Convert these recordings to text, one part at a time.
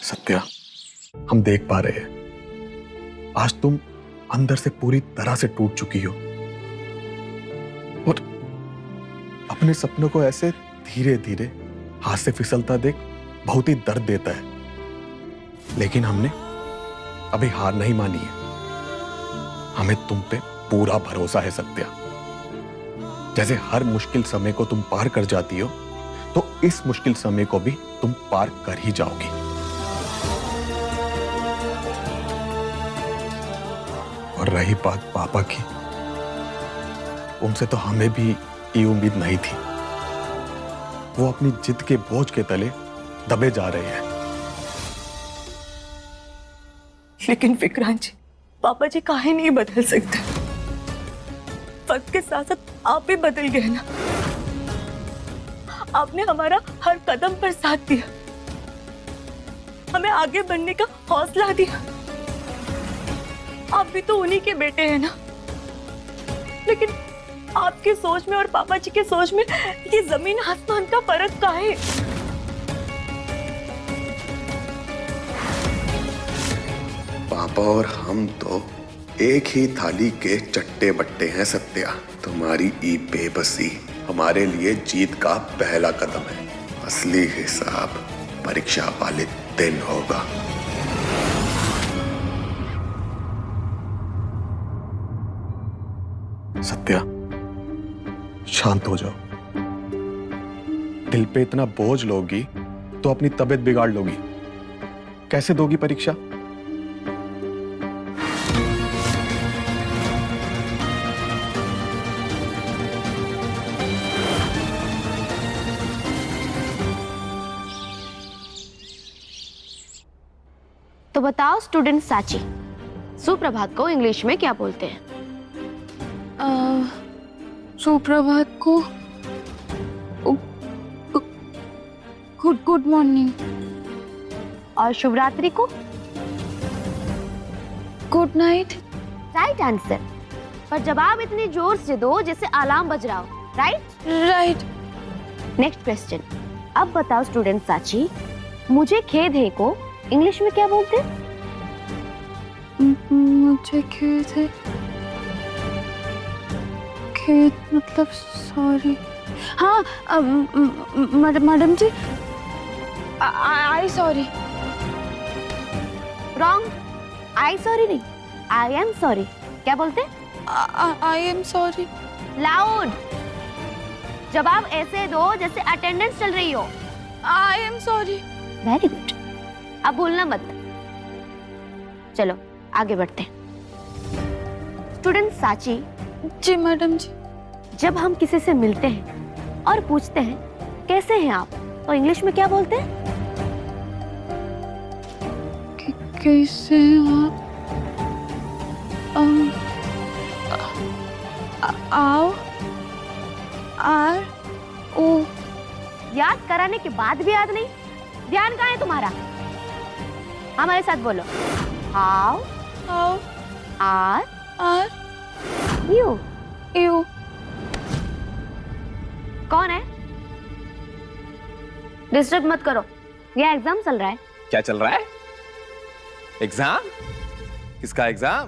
सत्या, हम देख पा रहे हैं आज तुम अंदर से पूरी तरह से टूट चुकी हो और अपने सपनों को ऐसे धीरे धीरे हाथ से फिसलता देख बहुत ही दर्द देता है। लेकिन हमने अभी हार नहीं मानी है। हमें तुम पे पूरा भरोसा है सत्या। जैसे हर मुश्किल समय को तुम पार कर जाती हो, तो इस मुश्किल समय को भी तुम पार कर ही जाओगी। और रही बात पापा की, उनसे तो हमें भी ये उम्मीद नहीं थी। वो अपनी जिद के बोझ के तले दबे जा रहे हैं। लेकिन विक्रांत जी, पापा जी काहे नहीं बदल सकते? वक्त के साथ साथ आप भी बदल गए ना। आपने हमारा हर कदम पर साथ दिया, हमें आगे बढ़ने का हौसला दिया। आप भी तो उन्हीं के बेटे हैं ना। लेकिन आपकी सोच में और पापा जी के सोच में ये जमीन आसमान का फर्क का है। पापा और हम तो एक ही थाली के चट्टे बट्टे हैं सत्या। तुम्हारी ई बेबसी हमारे लिए जीत का पहला कदम है। असली हिसाब परीक्षा वाले दिन होगा। सत्या, शांत हो जाओ। दिल पे इतना बोझ लोगी तो अपनी तबीयत बिगाड़ लोगी। कैसे दोगी परीक्षा? तो बताओ स्टूडेंट साची, सुप्रभात को इंग्लिश में क्या बोलते हैं? सुप्रभात को गुड मॉर्निंग। और शिवरात्रि को? Good night. Right answer. पर जवाब इतनी जोर से दो जैसे अलार्म बज रहा हो। Right right. Next question. अब बताओ स्टूडेंट साची, मुझे खेद है को इंग्लिश में क्या बोलते हैं? मुझे खेद है। खेद मतलब सॉरी। हाँ madam ji, I sorry. Wrong. I sorry नहीं, आई एम सॉरी। क्या बोलते हैं? I am sorry. लाउड। जवाब ऐसे दो जैसे अटेंडेंस चल रही हो। I am sorry. Very good. अब भूलना मत। चलो आगे बढ़ते हैं। स्टूडेंट साची, जी मैडम जी। जब हम किसी से मिलते हैं और पूछते हैं कैसे हैं आप, तो इंग्लिश में क्या बोलते हैं? कैसे आप? आओ आर ओ। याद कराने के बाद भी याद नहीं? ध्यान कहाँ है तुम्हारा? हमारे साथ बोलो। हाउ आओ आर आर यू। यू। कौन है? डिस्टर्ब मत करो, ये एग्जाम चल रहा है। क्या चल रहा है? एग्जाम? किसका एग्जाम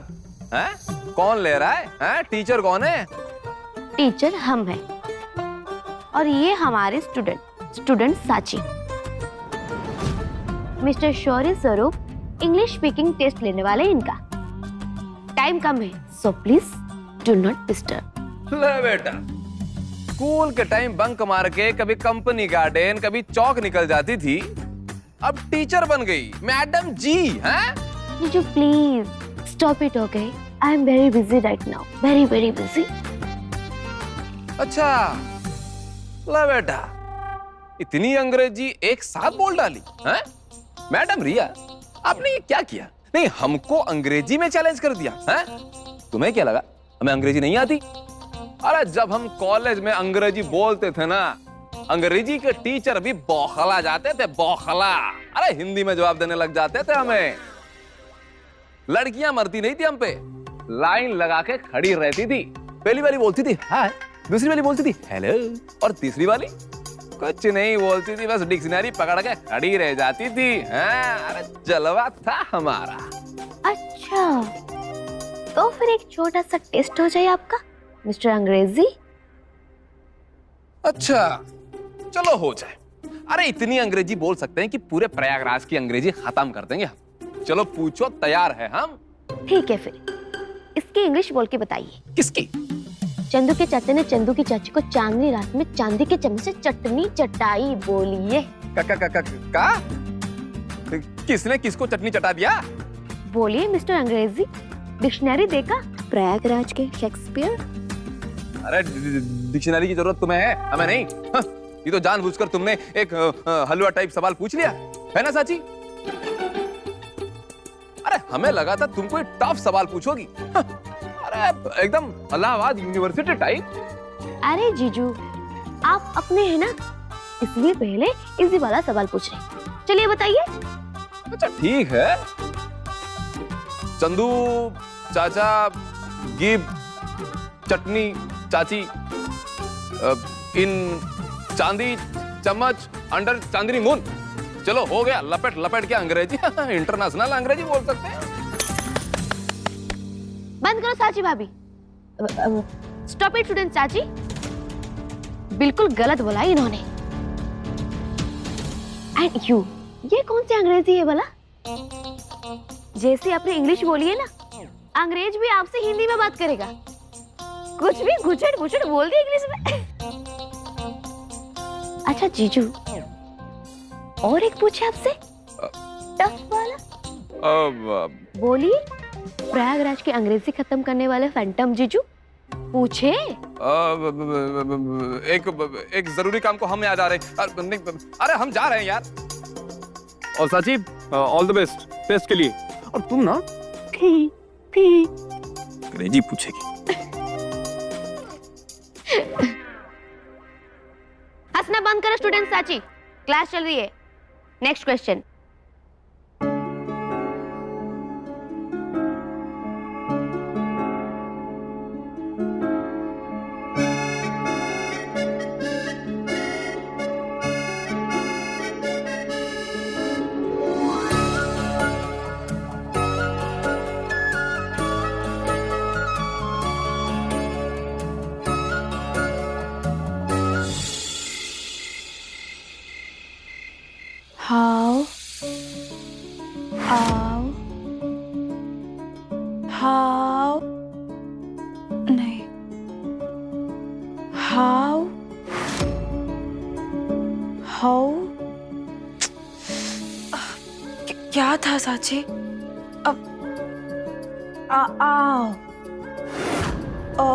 है? कौन ले रहा है? टीचर कौन है? टीचर हम हैं और ये हमारे स्टूडेंट साची। मिस्टर शौर्य स्वरूप इंग्लिश स्पीकिंग टेस्ट लेने वाले इनका। टाइम कम है, so please do not disturb. ले बेटा, स्कूल के टाइम बंक मार के कभी कंपनी गार्डन कभी चौक निकल जाती थी, अब टीचर बन गई मैडम जी। हैं? Would you please stop it, okay? I am very busy right now. Very very busy. अच्छा, ले बेटा, इतनी अंग्रेजी एक साथ बोल डाली हैं? मैडम रिया, आपने ये क्या किया? नहीं, हमको अंग्रेजी में चैलेंज कर दिया हैं? तुम्हें क्या लगा हमें अंग्रेजी नहीं आती? अरे जब हम कॉलेज में अंग्रेजी बोलते थे ना, अंग्रेजी के टीचर भी बौखला जाते थे, बौखला। अरे हिंदी में जवाब देने लग जाते थे हमें। लड़कियां मरती नहीं थी हम पे, लाइन लगा के खड़ी रहती थी। पहली वाली बोलती थी हाय, दूसरी वाली बोलती थी हेलो, और तीसरी वाली कुछ नहीं बोलती थी, बस डिक्शनरी पकड़ के खड़ी रह जाती थी। अरे जलवा था हमारा। अच्छा, तो फिर एक छोटा सा टेस्ट हो जाए आपका मिस्टर अंग्रेजी। अच्छा चलो हो जाए। अरे इतनी अंग्रेजी बोल सकते हैं कि पूरे प्रयागराज की अंग्रेजी खत्म कर देंगे हम। चलो पूछो, तैयार है हम। ठीक है, फिर इसकी इंग्लिश बोल के बताइए। किसकी? चंदू के चाचा ने चंदू की चाची को चांदनी रात में चांदी के चम्मच से चटनी चटाई। बोलिए। का? किसने किसको चटनी चटा दिया? बोलिए मिस्टर अंग्रेजी। डिक्शनरी देखा? प्रयागराज के शेक्सपियर। अरे डिक्शनरी की जरूरत तुम्हें है, हमें नहीं। हाँ, ये तो जानबूझकर तुमने एक हलवा टाइप सवाल पूछ लिया है ना चाची? अरे हमें लगा था तुम कोई टफ सवाल पूछोगी। हाँ, अरे एकदम इलाहाबाद यूनिवर्सिटी टाइप। अरे जीजू, आप अपने हैं ना, इसलिए पहले इजी वाला सवाल पूछ रहे। चलिए बताइए। अच्छा ठीक है। चंदू चाचा गिव चटनी चाची इन चांदी चम्मच अंडर चांदनी मून। चलो हो गया, लपेट लपेट के अंग्रेजी इंटरनेशनल अंग्रेजी बोल सकते हैं। बंद करो चाची भाभी। स्टॉप इट स्टूडेंट चाची, बिल्कुल गलत बोला इन्होंने। एंड यू, ये कौन सी अंग्रेजी है भला? जैसे आपने इंग्लिश बोली है ना, अंग्रेज भी आपसे हिंदी में बात करेगा। कुछ भी घुचड़ घुचड़ बोल दी इंग्लिश में। अच्छा जीजू, और एक पूछे आपसे टफ वाला। बोलिए। प्रयागराज की अंग्रेजी खत्म करने वाले फैंटम जीजू, पूछे। एक जरूरी काम को हम यहाँ जा रहे हैं। अरे हम जा रहे हैं यार। और साची ऑल द बेस्ट टेस्ट के लिए। और तुम ना अंग्रेजी पूछेगी। हंसना बंद करो स्टूडेंट साची, क्लास चल रही है। Next question. How? नहीं। How? क्या था साची? अब आओ। ओ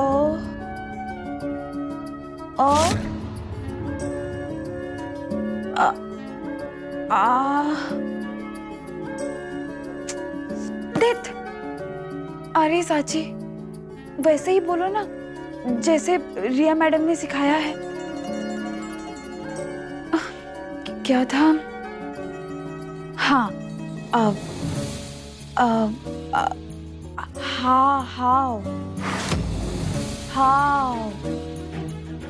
डेथ। अरे साची, वैसे ही बोलो ना जैसे रिया मैडम ने सिखाया है। क्या था? हाँ, हाउ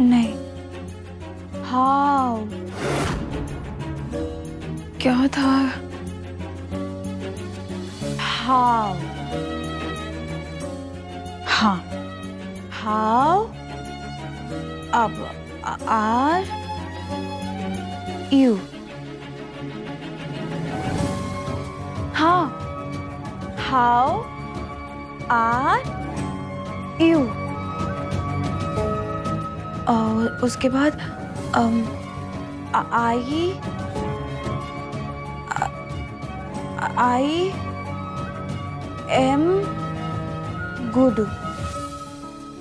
नहीं, हाउ क्या था? हाउ, हाँ, हाउ। अब आर यू। हाँ, हाउ आर यू। और उसके बाद I am good.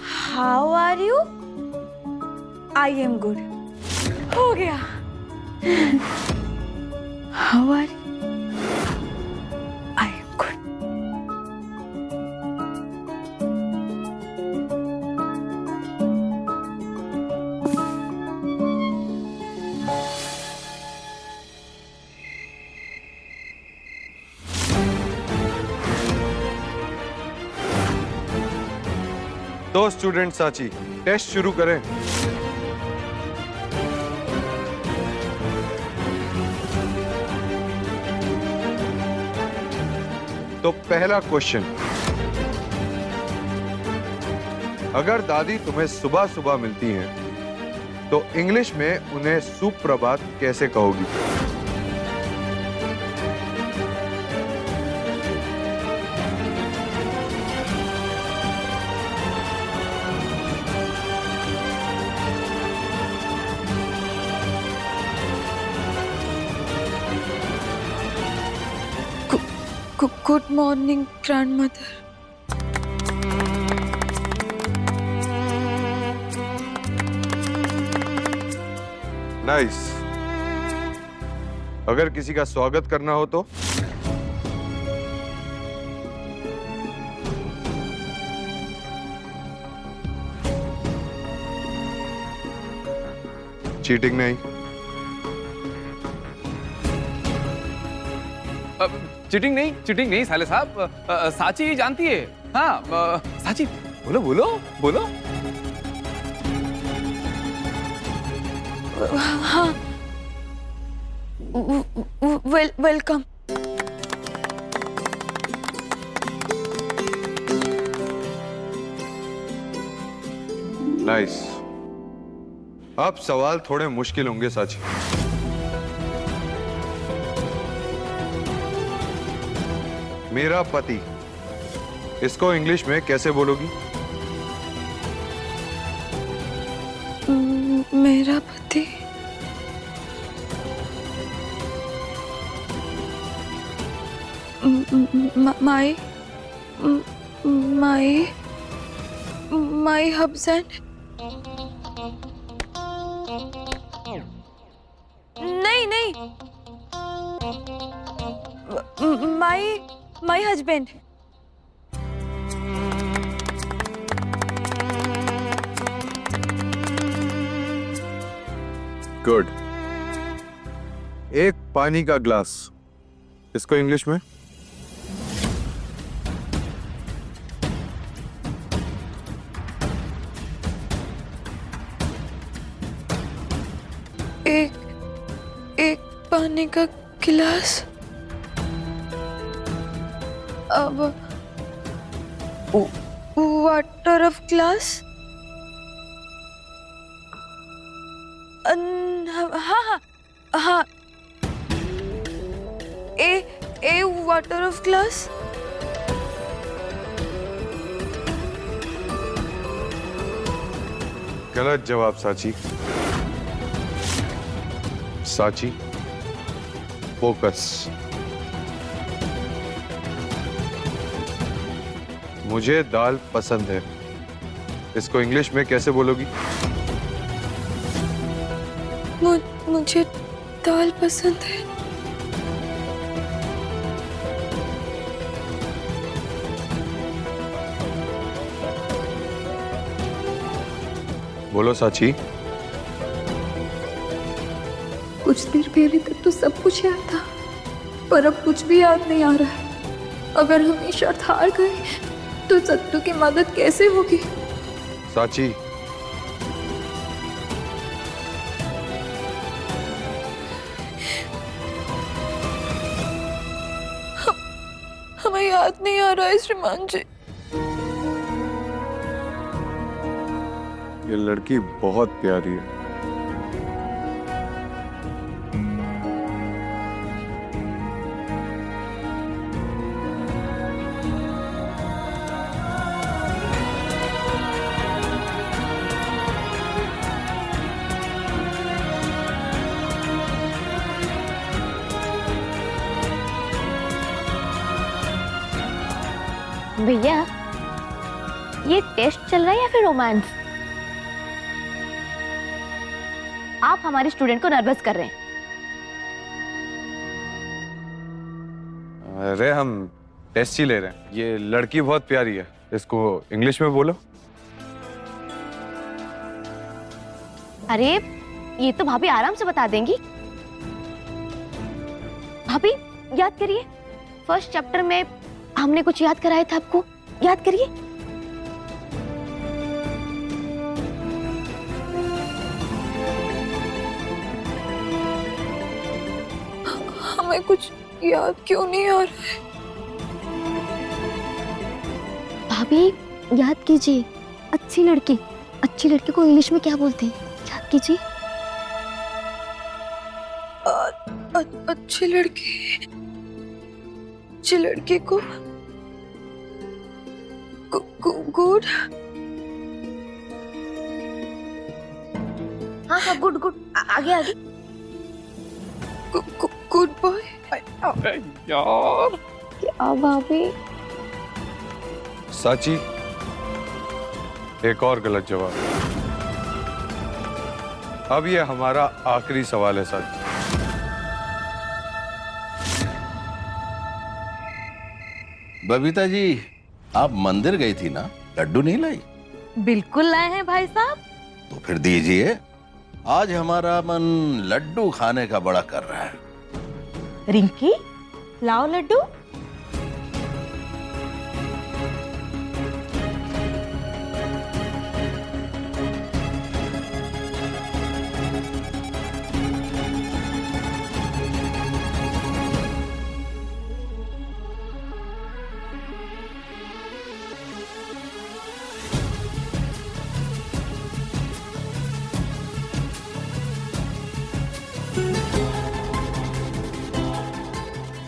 How are you? I am good. हो गया। How are you? I am good. तो स्टूडेंट साची, टेस्ट शुरू करें। तो पहला क्वेश्चन, अगर दादी तुम्हें सुबह सुबह मिलती हैं तो इंग्लिश में उन्हें सुप्रभात कैसे कहोगी? Good morning grandmother. नाइस। अगर किसी का स्वागत करना हो तो? चीटिंग नहीं। चीटिंग नहीं साले साहब। साची जानती है। हाँ साची, बोलो बोलो बोलो। हाँ, वेलकम। नाइस। अब सवाल थोड़े मुश्किल होंगे साची। मेरा पति, इसको इंग्लिश में कैसे बोलोगी? मेरा पति। My husband. नहीं, माई हस्बैंड। गुड। एक पानी का ग्लास, इसको इंग्लिश में? एक पानी का गिलास। अब वाटर ऑफ ग्लास। हाँ, ए वाटर ऑफ ग्लास। गलत जवाब साची। साची, फोकस। मुझे दाल पसंद है, इसको इंग्लिश में कैसे बोलोगी? मुझे दाल पसंद है। बोलो साची। कुछ देर पहले तक तो सब कुछ याद था, पर अब कुछ भी याद नहीं आ रहा है। अगर हम ये शर्त हार गए तो सत्तू की मदद कैसे होगी? साची, हमें याद नहीं आ रहा है श्रीमान जी। ये लड़की बहुत प्यारी है। भैया, ये टेस्ट चल रहा है या फिर रोमांस? आप हमारे स्टूडेंट को नर्वस कर रहे हैं। अरे हम टेस्ट ही ले रहे हैं। ये लड़की बहुत प्यारी है, इसको इंग्लिश में बोलो। अरे ये तो भाभी आराम से बता देंगी। भाभी याद करिए, फर्स्ट चैप्टर में हमने कुछ याद कराया था आपको, याद करिए। हमें कुछ याद क्यों नहीं आ रहा है? भाभी याद कीजिए, अच्छी लड़की को इंग्लिश में क्या बोलते हैं, याद कीजिए। अच्छी लड़की को गुड। हाँ हाँ, गुड गुड, आगे। Good boy. यार क्या भाभी? साची, एक और गलत जवाब। अब ये हमारा आखिरी सवाल है साची। बबीता जी, आप मंदिर गई थी ना, लड्डू नहीं लाई? बिल्कुल लाए हैं भाई साहब। तो फिर दीजिए, आज हमारा मन लड्डू खाने का बड़ा कर रहा है। रिंकी, लाओ लड्डू।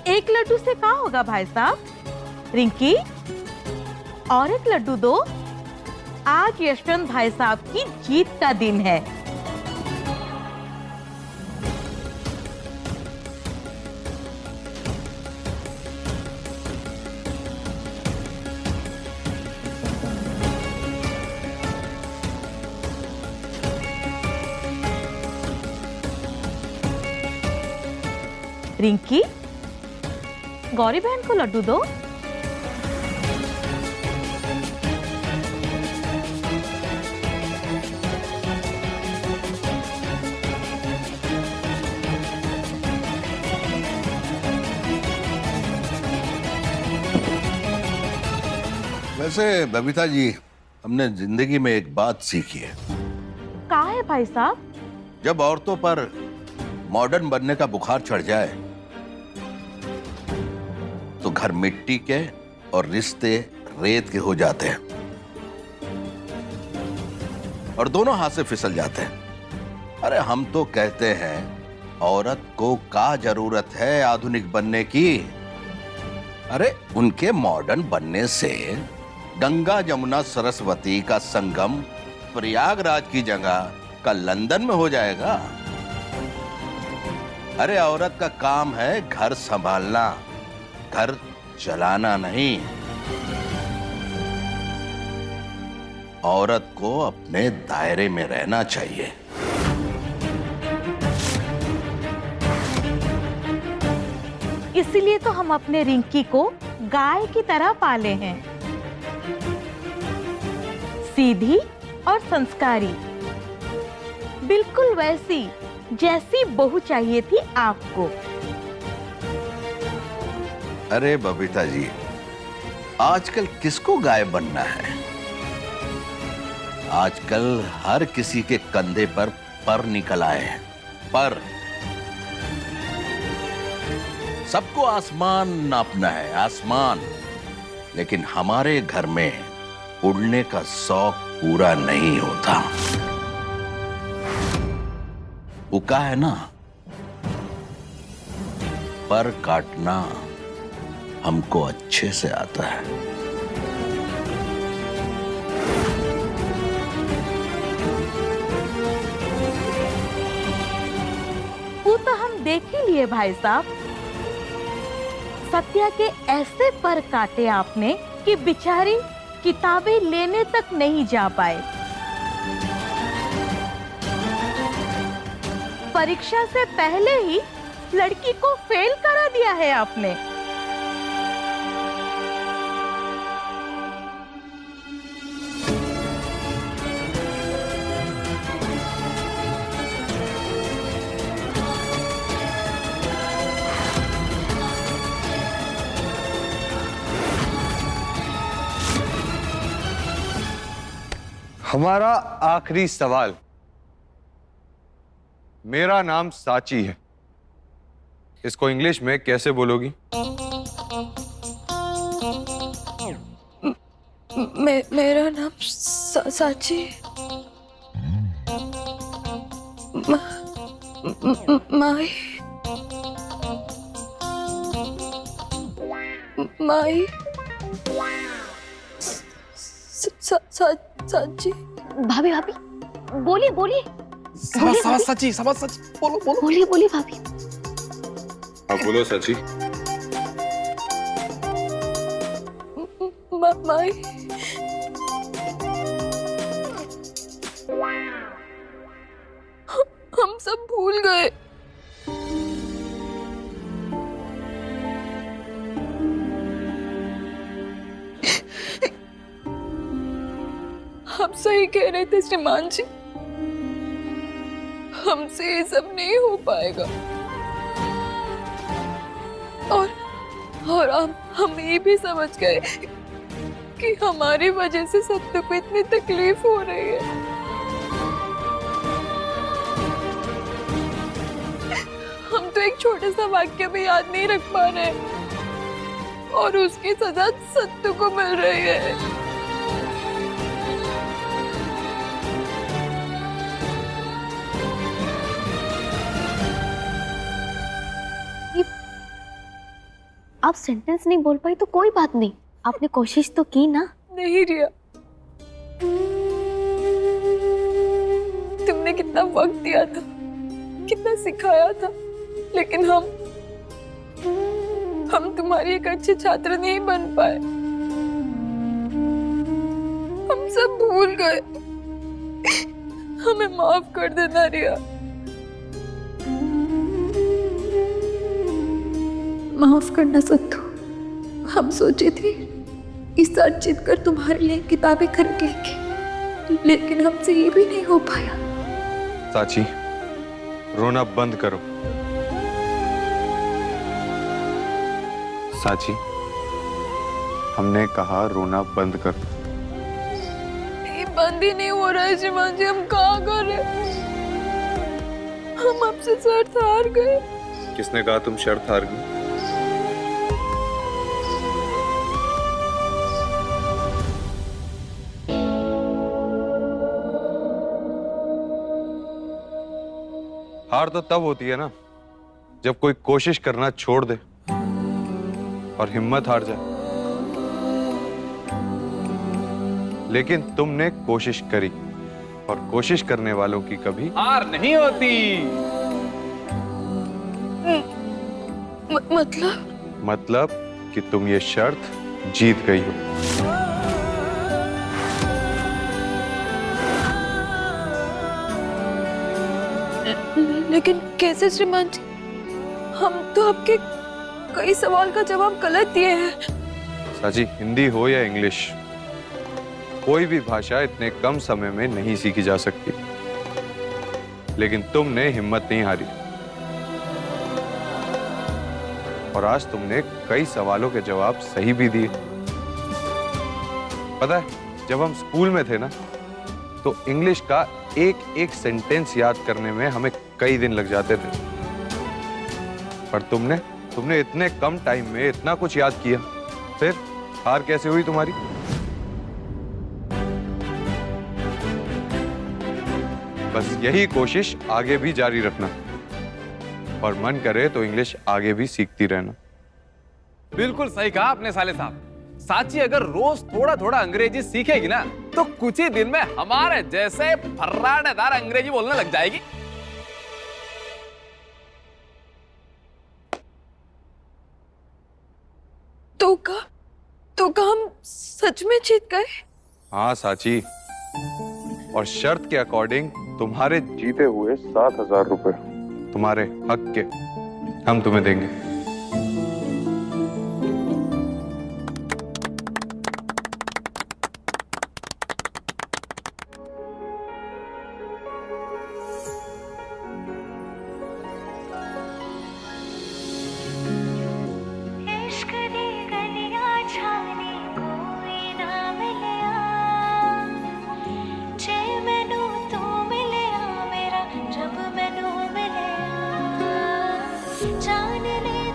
एक लड्डू से क्या होगा भाई साहब? रिंकी, और एक लड्डू दो। आज यशवंत भाई साहब की जीत का दिन है। रिंकी, गौरी बहन को लड्डू दो। वैसे बबीता जी, हमने जिंदगी में एक बात सीखी है। क्या है भाई साहब? जब औरतों पर मॉडर्न बनने का बुखार चढ़ जाए तो घर मिट्टी के और रिश्ते रेत के हो जाते हैं और दोनों हाथ से फिसल जाते हैं। अरे हम तो कहते हैं, औरत को क्या जरूरत है आधुनिक बनने की? अरे उनके मॉडर्न बनने से गंगा जमुना सरस्वती का संगम प्रयागराज की जगह का लंदन में हो जाएगा। अरे औरत का काम है घर संभालना, घर चलाना नहीं। औरत को अपने दायरे में रहना चाहिए। इसीलिए तो हम अपने रिंकी को गाय की तरह पाले हैं, सीधी और संस्कारी, बिल्कुल वैसी जैसी बहू चाहिए थी आपको। अरे बबीता जी, आजकल किसको गाय बनना है? आजकल हर किसी के कंधे पर निकल आए हैं। पर सबको आसमान नापना है, आसमान। लेकिन हमारे घर में उड़ने का शौक पूरा नहीं होता। वो क्या है ना, पर काटना हमको अच्छे से आता है। वो तो हम देख ही लिए भाई साहब। सत्या के ऐसे पर काटे आपने कि बेचारी किताबें लेने तक नहीं जा पाए। परीक्षा से पहले ही लड़की को फेल करा दिया है आपने। हमारा आखिरी सवाल। मेरा नाम साची है, इसको इंग्लिश में कैसे बोलोगी? मेरा नाम साची माई माई साची। भाभी भाभी बोलिए बोलिए सची बोलो बोलो। बोलिए बोलिए भाभी। हाँ बोलो सची। माई हम सब भूल गए। आप सही कह रहे थे श्रीमान जी, हमसे ये सब नहीं हो पाएगा। और हम ये भी समझ गए कि हमारी वजह से सत्तू को इतनी तकलीफ हो रही है। हम तो एक छोटा सा वाक्य भी याद नहीं रख पा रहे और उसकी सजा सत्तू को मिल रही है। आप सेंटेंस नहीं बोल पाई तो कोई बात नहीं, आपने कोशिश तो की ना। नहीं रिया, तुमने कितना वक्त दिया था, कितना सिखाया था, लेकिन हम तुम्हारी एक अच्छे छात्र नहीं बन पाए। हम सब भूल गए। हमें माफ कर देना रिया। माफ करना सत्तू, हम सोचे थे इस साल जीत कर तुम्हारे लिए किताबें खरीद लेंगे, लेकिन हमसे ये भी नहीं हो पाया। साची, रोना बंद करो। साची, हमने कहा रोना बंद करो। ये बंद ही नहीं हो रहा है श्रीमान जी, हम कहाँ कर रहे? हम आपसे शर्त हार गए। किसने कहा तुम शर्त हार गई? हार तो तब होती है ना जब कोई कोशिश करना छोड़ दे और हिम्मत हार जाए। लेकिन तुमने कोशिश करी और कोशिश करने वालों की कभी हार नहीं होती। मतलब कि तुम ये शर्त जीत गई हो। लेकिन कैसे श्रीमान जी? हम तो आपके कई सवाल का जवाब गलत दिए हैं। साजी, हिंदी हो या इंग्लिश, कोई भी भाषा इतने कम समय में नहीं सीखी जा सकती। लेकिन तुमने हिम्मत नहीं हारी और आज तुमने कई सवालों के जवाब सही भी दिए। पता है, जब हम स्कूल में थे ना तो इंग्लिश का एक एक सेंटेंस याद करने में हमें कई दिन लग जाते थे, पर तुमने इतने कम टाइम में इतना कुछ याद किया। फिर हार कैसे हुई तुम्हारी? बस यही कोशिश आगे भी जारी रखना और मन करे तो इंग्लिश आगे भी सीखती रहना। बिल्कुल सही कहा आपने साले साहब। साची अगर रोज थोड़ा थोड़ा अंग्रेजी सीखेगी ना तो कुछ ही दिन में हमारे जैसे फर्राटेदार अंग्रेजी बोलने लग जाएगी। तो का हम सच में जीत गए? हाँ साची, और शर्त के अकॉर्डिंग तुम्हारे जीते हुए 7,000 रुपए तुम्हारे हक के हम तुम्हें देंगे। जान ले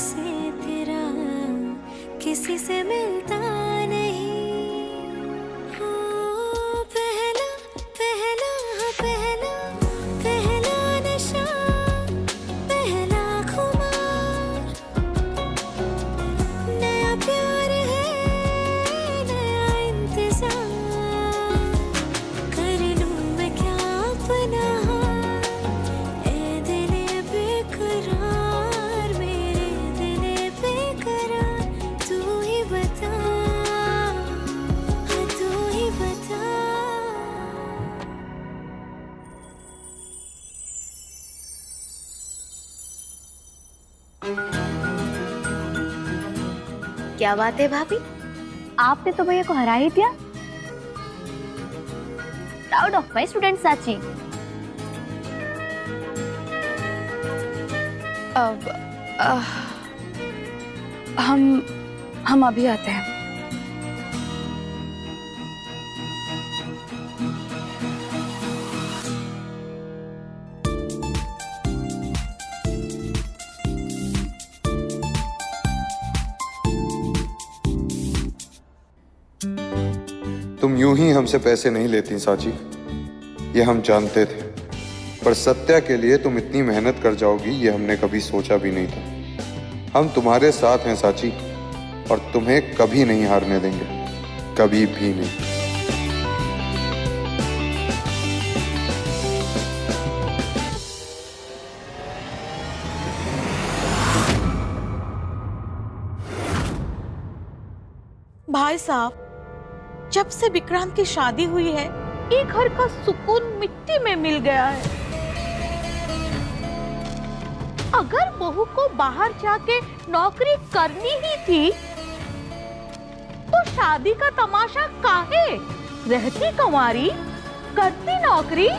से तेरा किसी से मिलता नहीं। हो पहला पहला पहला पहला नशा, पहला खुमार, नया प्यार है, नया इंतजार, कर लूं मैं क्या अपना ए दिले बेकरार, मेरे दिले बेकरार, तू ही बता, हाँ तू ही बता। क्या बात है भाभी, आपने तो भैया को हरा ही दिया। प्राउड ऑफ माय स्टूडेंट साची। अब हम अभी आते हैं। तुम यूं ही हमसे पैसे नहीं लेती साची, ये हम जानते थे, पर सत्या के लिए तुम इतनी मेहनत कर जाओगी ये हमने कभी सोचा भी नहीं था। हम तुम्हारे साथ हैं साची, और तुम्हें कभी नहीं हारने देंगे, कभी भी नहीं। भाई साहब, जब से विक्रांत की शादी हुई है, एक घर का सुकून मिट्टी में मिल गया है। अगर बहू को बाहर जाके नौकरी करनी ही थी, तो शादी का तमाशा काहे? रहती कुंवारी, करती नौकरी।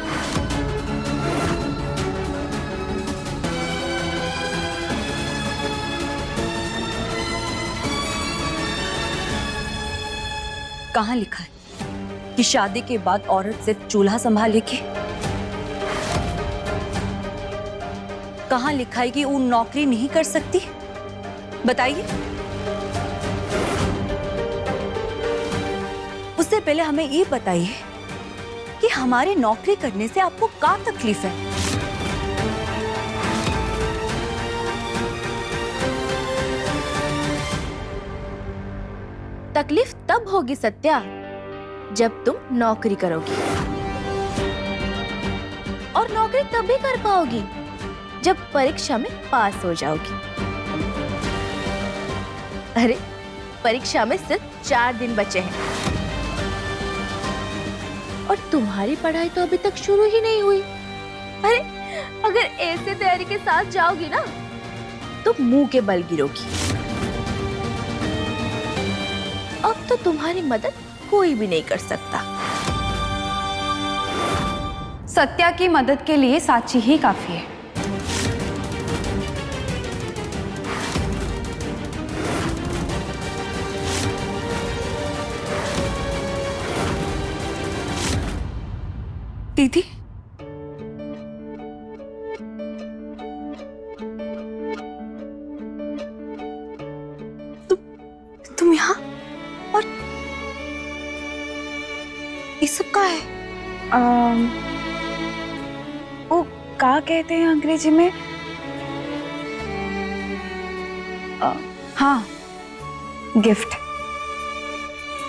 कहाँ लिखा है कि शादी के बाद औरत सिर्फ चूल्हा संभालेगी? कहाँ लिखा है कि वो नौकरी नहीं कर सकती? बताइए। उससे पहले हमें ये बताइए कि हमारे नौकरी करने से आपको क्या तकलीफ है? तकलीफ तब होगी सत्या, जब तुम नौकरी करोगी, और नौकरी तभी कर पाओगी जब परीक्षा में पास हो जाओगी। अरे परीक्षा में सिर्फ 4 दिन बचे हैं, और तुम्हारी पढ़ाई तो अभी तक शुरू ही नहीं हुई। अरे अगर ऐसे तैयारी के साथ जाओगी ना, तो मुंह के बल गिरोगी। अब तो तुम्हारी मदद कोई भी नहीं कर सकता। सत्या की मदद के लिए साची ही काफी है। दीदी, तुम यहाँ, और ये सब क्या है? वो का कहते हैं अंग्रेजी में? हाँ, गिफ्ट।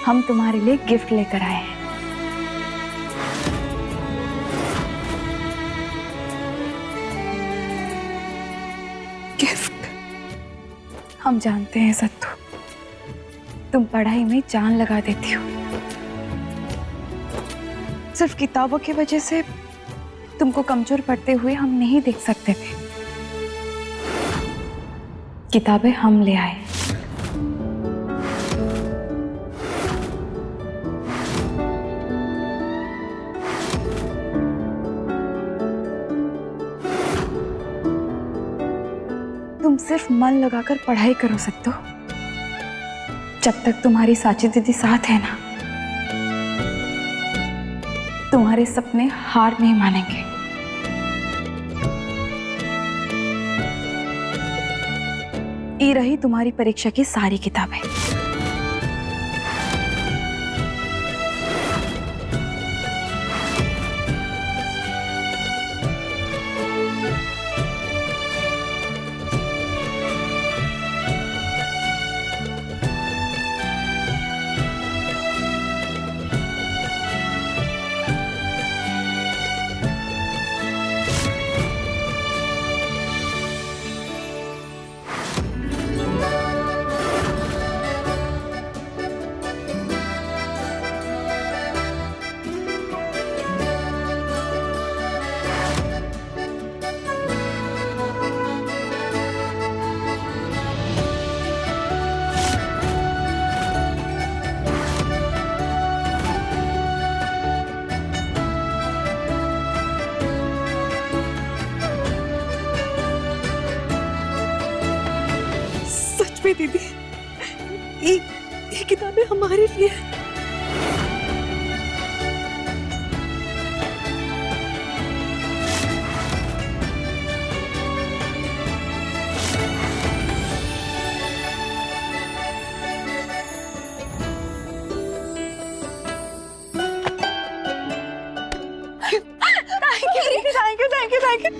हम तुम्हारे लिए गिफ्ट लेकर आए हैं। गिफ्ट? हम जानते हैं सत्तू, तुम पढ़ाई में जान लगा देती हो। सिर्फ किताबों की वजह से तुमको कमजोर पड़ते हुए हम नहीं देख सकते थे। किताबें हम ले आए। तुम सिर्फ मन लगाकर पढ़ाई करो सत्तू। जब तक तुम्हारी साची दीदी साथ है ना, तुम्हारे सपने हार नहीं मानेंगे। ये रही तुम्हारी परीक्षा की सारी किताबें। सच में दीदी, ये किताबें हमारे लिए हैं। Thank you.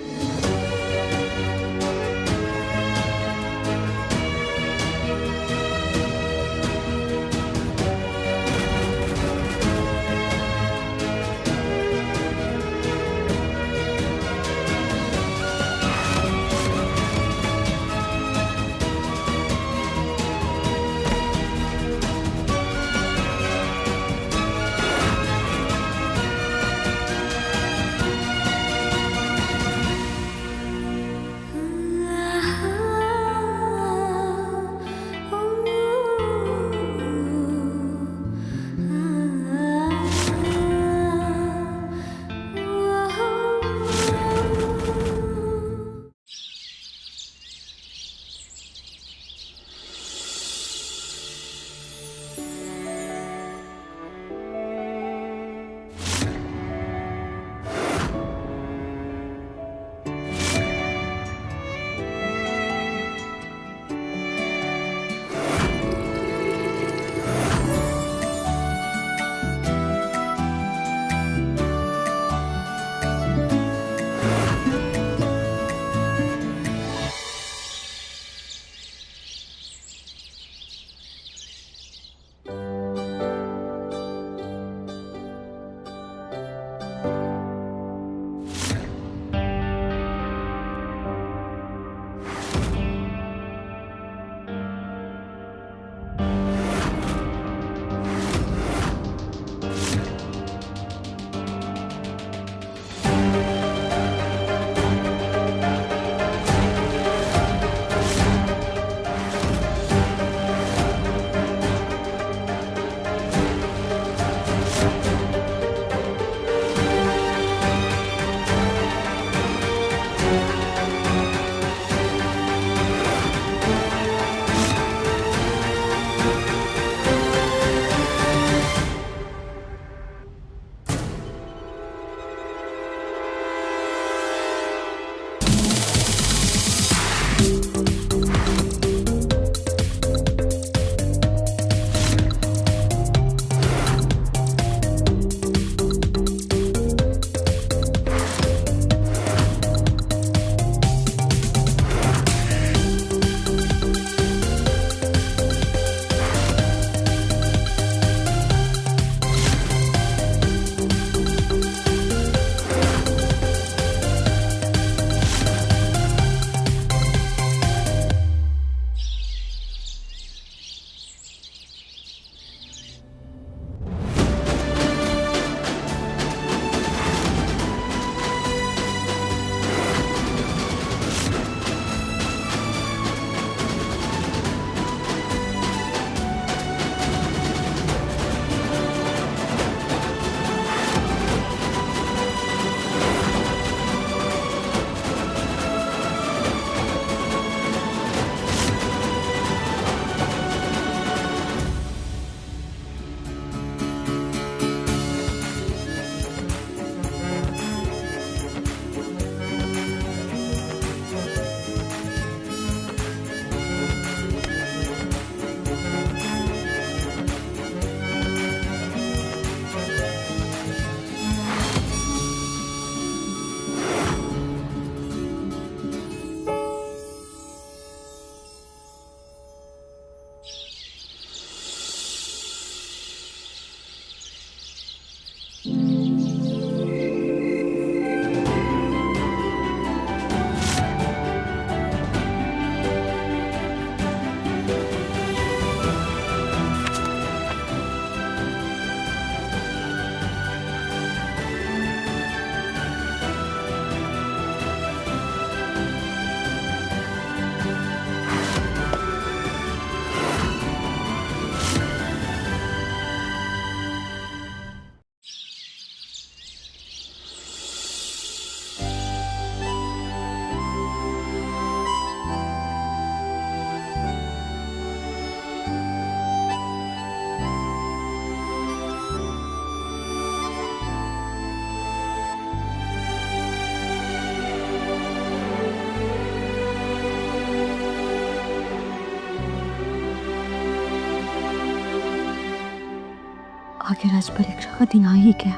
आखिर आज परीक्षा का दिन आ ही गया।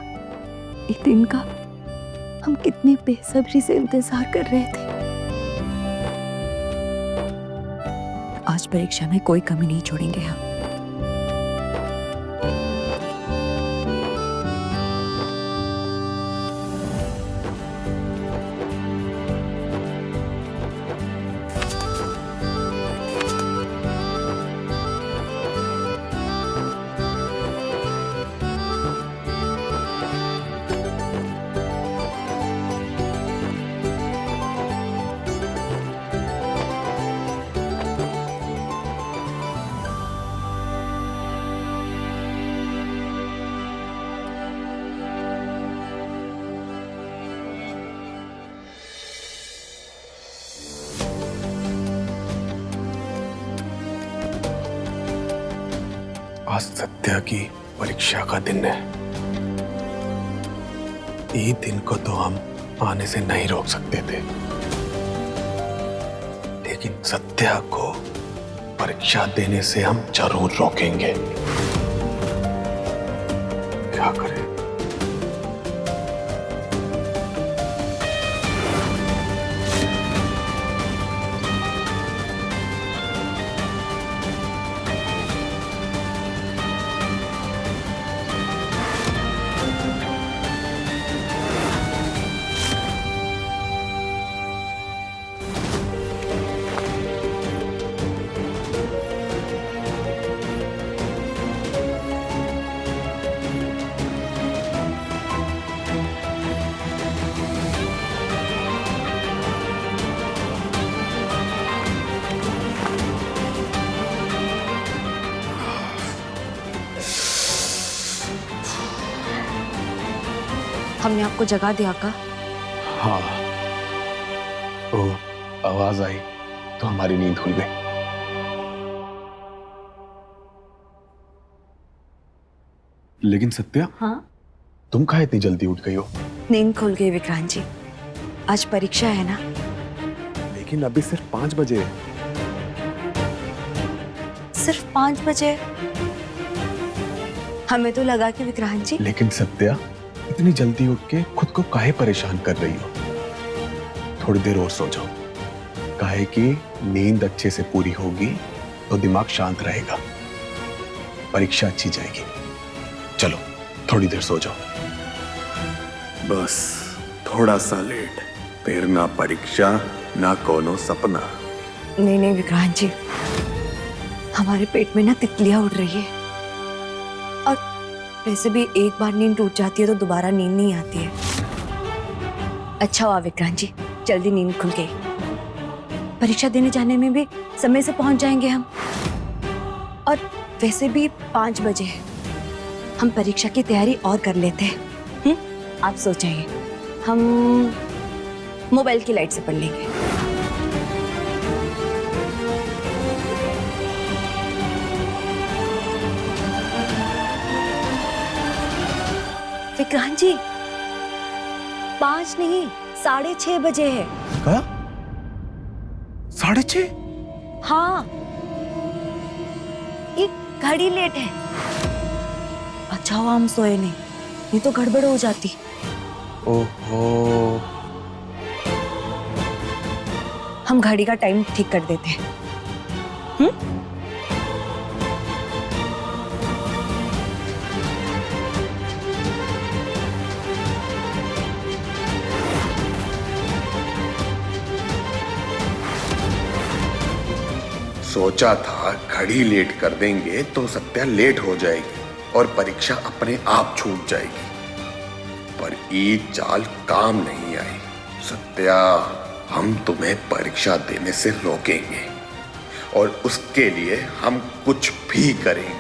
इस दिन का हम कितने बेसब्री से इंतजार कर रहे थे। आज परीक्षा में कोई कमी नहीं छोड़ेंगे हम। आज सत्या की परीक्षा का दिन है। ये दिन को तो हम आने से नहीं रोक सकते थे, लेकिन सत्या को परीक्षा देने से हम जरूर रोकेंगे। क्या करें? हमने आपको जगा दिया का? हाँ, ओ आवाज आई तो हमारी नींद खुल गई। लेकिन सत्या, हाँ? तुम काहे इतनी जल्दी उठ गई हो? नींद खुल गई विक्रांत जी। आज परीक्षा है ना। लेकिन अभी सिर्फ 5 बजे है। सिर्फ 5 बजे? हमें तो लगा कि विक्रांत जी। लेकिन सत्या, इतनी जल्दी उठ के खुद को काहे परेशान कर रही हो? थोड़ी देर और सो जाओ। काहे कि नींद अच्छे से पूरी होगी तो दिमाग शांत रहेगा, परीक्षा अच्छी जाएगी। चलो थोड़ी देर सो जाओ। बस थोड़ा सा लेट, फिर ना परीक्षा ना कोनो सपना। नहीं नहीं विक्रांत जी, हमारे पेट में ना तितलियां उड़ रही है। और वैसे भी एक बार नींद टूट जाती है तो दोबारा नींद नहीं आती है। अच्छा हुआ विक्रांत जी, जल्दी नींद खुल गई। परीक्षा देने जाने में भी समय से पहुंच जाएंगे हम। और वैसे भी 5 बजे है, हम परीक्षा की तैयारी और कर लेते हैं। आप सोचेंगे हम मोबाइल की लाइट से पढ़ लेंगे। विक्रांत जी, 5 नहीं 6:30 बजे है। क्या? 6:30? हाँ, एक घड़ी लेट है। अच्छा हुआ हम सोए नहीं तो गड़बड़ हो जाती। ओहो, हम घड़ी का टाइम ठीक कर देते हैं। सोचा था घड़ी लेट कर देंगे तो सत्या लेट हो जाएगी और परीक्षा अपने आप छूट जाएगी, पर ये चाल काम नहीं आई। सत्या, हम तुम्हें परीक्षा देने से रोकेंगे और उसके लिए हम कुछ भी करेंगे।